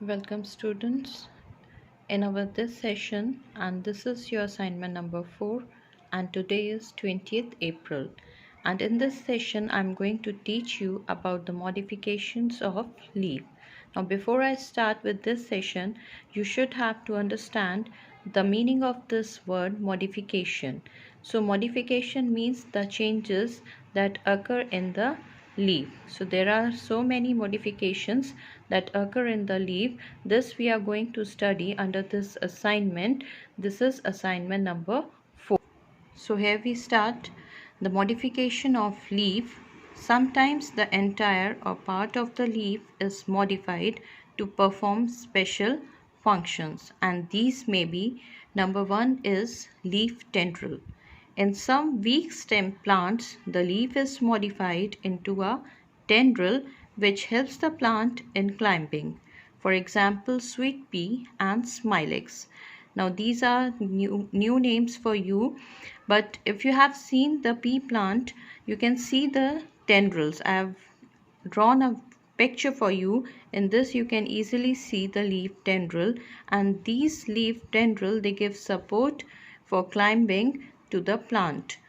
Welcome students in our this session, and this is your assignment number 4, and today is 20th April, and in this session I'm going to teach you about the modifications of leaf. Now before I start with this session, you should have to understand the meaning of this word modification. So modification means the changes that occur in the leaf. So there are so many modifications that occur in the leaf. This we are going to study under this assignment. This is assignment number 4. So here we start. The modification of leaf. Sometimes the entire or part of the leaf is modified to perform special functions, and these may be: number 1 is leaf tendril. In some weak stem plants, the leaf is modified into a tendril which helps the plant in climbing. For example, sweet pea and smilex. Now these are new names for you, but if you have seen the pea plant, you can see the tendrils. I have drawn a picture for you. In this you can easily see the leaf tendril, and these leaf tendril, they give support for climbing to the plant.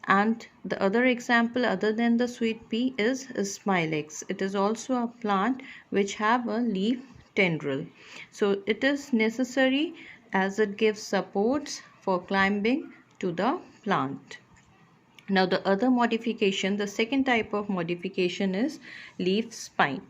And the other example other than the sweet pea is smilex. It is also a plant which have a leaf tendril. So it is necessary as it gives supports for climbing to the plant. Now the other modification, the second type of modification is leaf spine.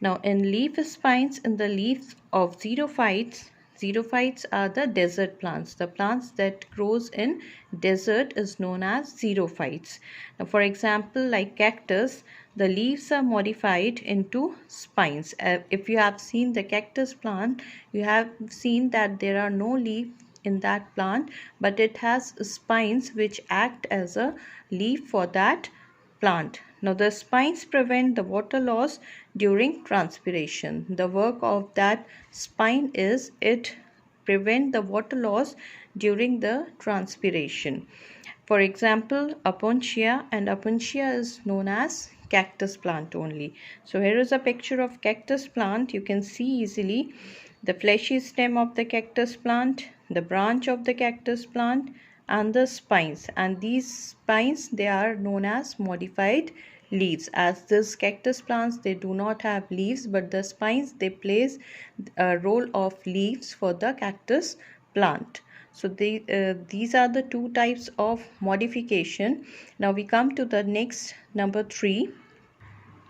Now in leaf spines, in the leaves of xerophytes, xerophytes are the desert plants. The plants that grows in desert is known as xerophytes. Now for example, like cactus, the leaves are modified into spines. If you have seen the cactus plant, you have seen that there are no leaves in that plant, but it has spines which act as a leaf for that plant. Now the spines prevent the water loss during transpiration. The work of that spine is it prevent the water loss during the transpiration. For example, Opuntia, and Opuntia is known as cactus plant only. So here is a picture of cactus plant. You can see easily the fleshy stem of the cactus plant, the branch of the cactus plant, and the spines. And these spines, they are known as modified leaves. As this cactus plants, they do not have leaves, but the spines, they plays a role of leaves for the cactus plant. So these are the two types of modification. Now we come to the next, number 3.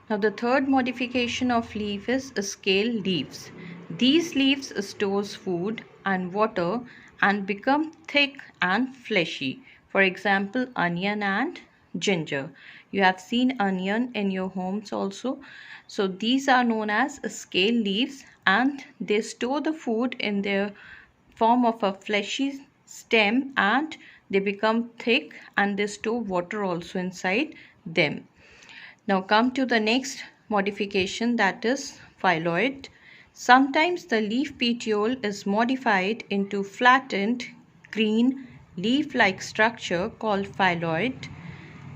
Now the third modification of leaf is scale leaves. These leaves stores food and water and become thick and fleshy. For example, onion and ginger. You have seen onion in your homes also. So these are known as scale leaves, and they store the food in their form of a fleshy stem, and they become thick, and they store water also inside them. Now come to the next modification, that is phylloid. Sometimes the leaf petiole is modified into flattened green leaf-like structure called phylloid.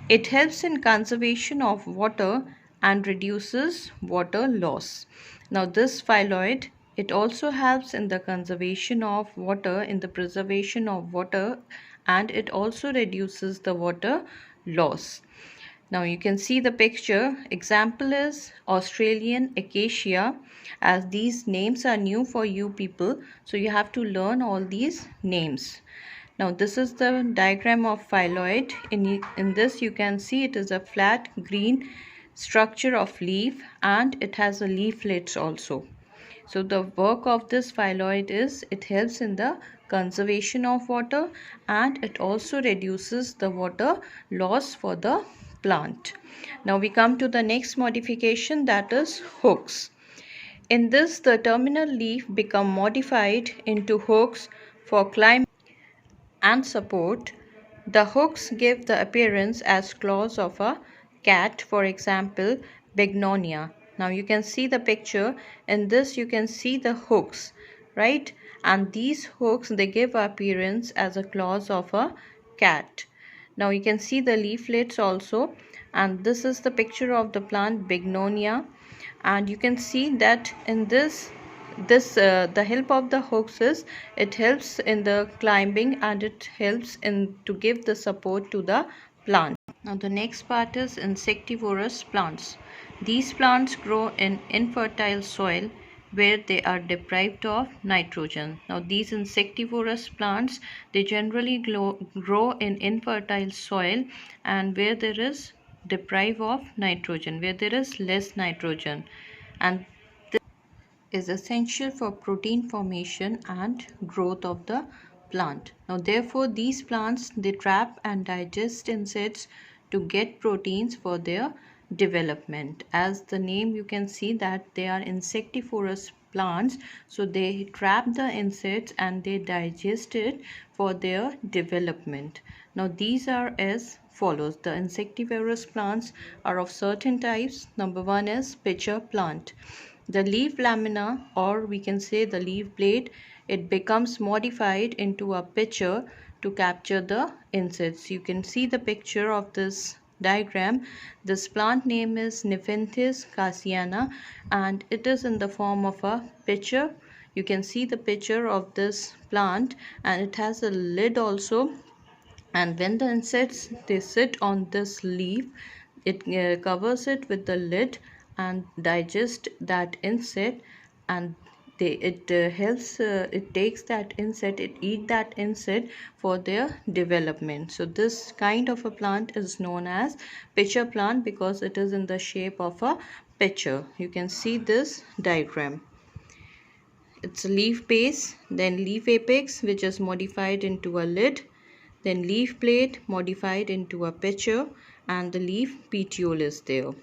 It helps in conservation of water and reduces water loss. Now this phylloid, it also helps in the conservation of water, in the preservation of water, and it also reduces the water loss. Now you can see the picture. Example is Australian acacia, as these names are new for you people, so you have to learn all these names. Now this is the diagram of phylloid. In this you can see it is a flat green structure of leaf, and it has a leaflets also. So the work of this phylloid is it helps in the conservation of water, and it also reduces the water loss for the plant. Now we come to the next modification, that is hooks. In this, the terminal leaf become modified into hooks for climbing and support. The hooks give the appearance as claws of a cat, for example, Bignonia. Now you can see the picture. In this you can see the hooks, right? And these hooks, they give appearance as a claws of a cat. Now you can see the leaflets also, and this is the picture of the plant Bignonia, and you can see that in this this the help of the hooks is it helps in the climbing, and it helps in to give the support to the plant. Now the next part is insectivorous plants. These plants grow in infertile soil where they are deprived of nitrogen. Now these insectivorous plants, they generally grow in infertile soil and where there is deprive of nitrogen, where there is less nitrogen, and is essential for protein formation and growth of the plant. Now therefore these plants, they trap and digest insects to get proteins for their development. As the name you can see that they are insectivorous plants, so they trap the insects and they digest it for their development. Now these are as follows. The insectivorous plants are of certain types. Number one is pitcher plant. The leaf lamina, or we can say the leaf blade, it becomes modified into a pitcher to capture the insects. You can see the picture of this diagram. This plant name is Nepenthes cassiana and it is in the form of a pitcher. You can see the picture of this plant and it has a lid also, and when the insects they sit on this leaf, it covers it with the lid and digest that insect, and it helps it takes that insect, it eat that insect for their development. So this kind of a plant is known as pitcher plant because it is in the shape of a pitcher. You can see this diagram. It's a leaf base, then leaf apex which is modified into a lid, then leaf blade modified into a pitcher, and the leaf petiole is there.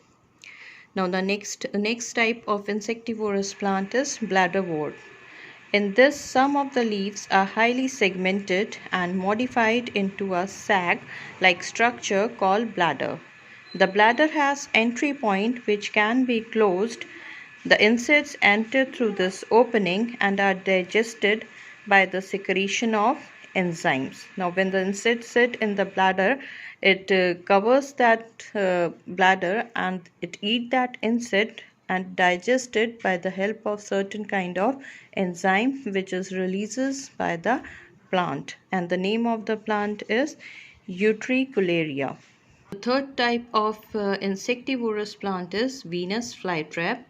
Now the next type of insectivorous plant is bladderwort. In this, some of the leaves are highly segmented and modified into a sac-like structure called bladder. The bladder has entry point which can be closed. The insects enter through this opening and are digested by the secretion of enzymes. Now when the insects sit in the bladder, it covers that bladder and it eat that insect and digest it by the help of certain kind of enzyme which is releases by the plant, and the name of the plant is Utricularia. The third type of insectivorous plant is Venus flytrap.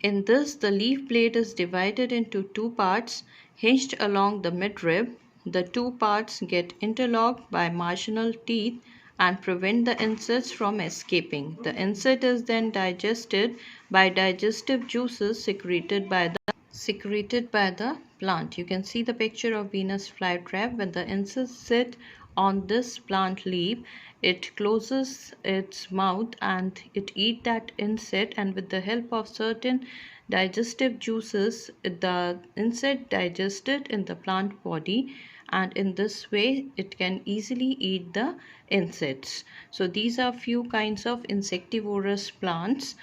In this, the leaf blade is divided into two parts hinged along the midrib. The two parts get interlocked by marginal teeth and prevent the insects from escaping. The insect is then digested by digestive juices secreted by the plant. You can see the picture of Venus flytrap. When the insects sit on this plant leaf, it closes its mouth and it eat that insect, and with the help of certain digestive juices the insect digested in the plant body, and in this way it can easily eat the insects. So these are few kinds of insectivorous plants.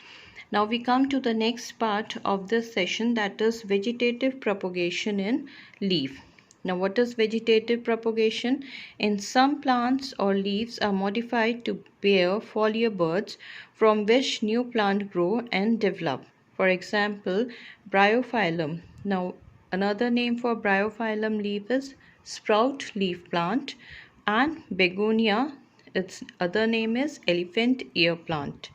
Now we come to the next part of this session, that is vegetative propagation in leaf. Now what is vegetative propagation? In some plants or leaves are modified to bear foliar buds from which new plant grow and develop. For example, bryophyllum. Now another name for bryophyllum leaf is sprout leaf plant, and begonia, its other name is elephant ear plant.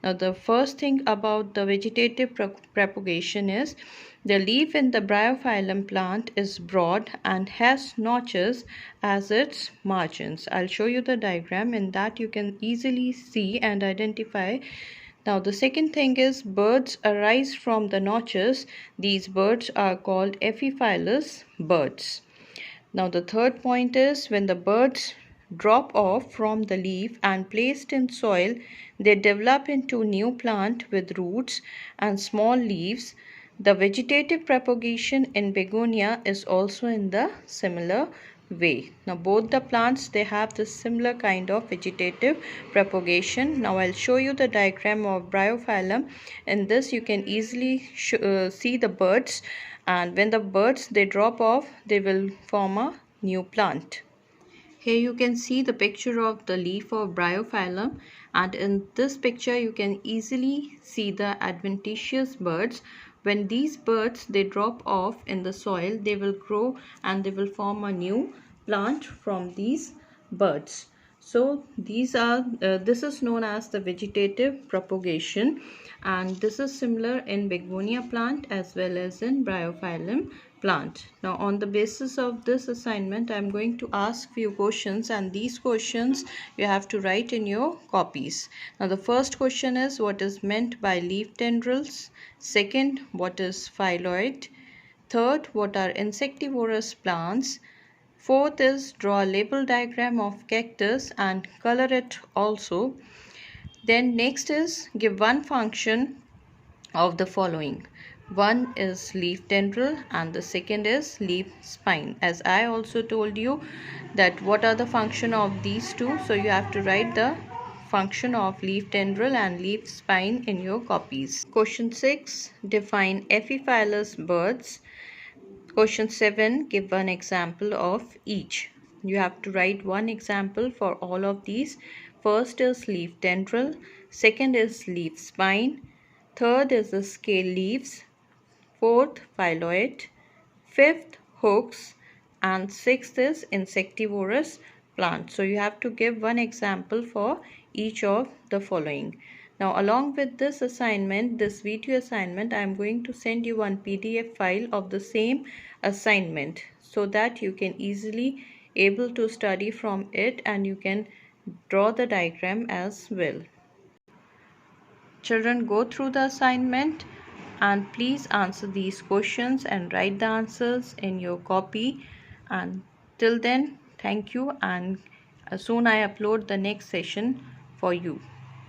Now the first thing about the vegetative propagation is the leaf in the bryophyllum plant is broad and has notches as its margins. I'll show you the diagram. In that you can easily see and identify. Now the second thing is birds arise from the notches. These birds are called epiphyllous birds. Now the third point is when the birds drop off from the leaf and placed in soil, they develop into new plant with roots and small leaves. The vegetative propagation in begonia is also in the similar way. Now both the plants, they have this similar kind of vegetative propagation. Now I'll show you the diagram of bryophyllum. In this you can easily see the birds, and when the birds they drop off, they will form a new plant. Here you can see the picture of the leaf of bryophyllum, and in this picture you can easily see the adventitious birds when these buds they drop off in the soil, they will grow and they will form a new plant from these buds. So these are this is known as the vegetative propagation, and this is similar in begonia plant as well as in bryophyllum plant. Now on the basis of this assignment, I am going to ask few questions, and these questions you have to write in your copies. Now the first question is, what is meant by leaf tendrils? Second, what is phylloid? Third, what are insectivorous plants? Fourth is, draw a label diagram of cactus and color it also. Then next is, give one function of the following. One is leaf tendril and the second is leaf spine. As I also told you that what are the function of these two, so you have to write the function of leaf tendril and leaf spine in your copies. Question 6, define epiphyllous birds. Question 7, give one example of each. You have to write one example for all of these. First is leaf tendril, second is leaf spine, third is the scale leaves, fourth phylloid, fifth hooks, and sixth is insectivorous plant. So you have to give one example for each of the following. Now along with this assignment, this video assignment, I am going to send you one PDF file of the same assignment so that you can easily able to study from it and you can draw the diagram as well. Children, go through the assignment and please answer these questions and write the answers in your copy. And till then, thank you, and soon I upload the next session for you.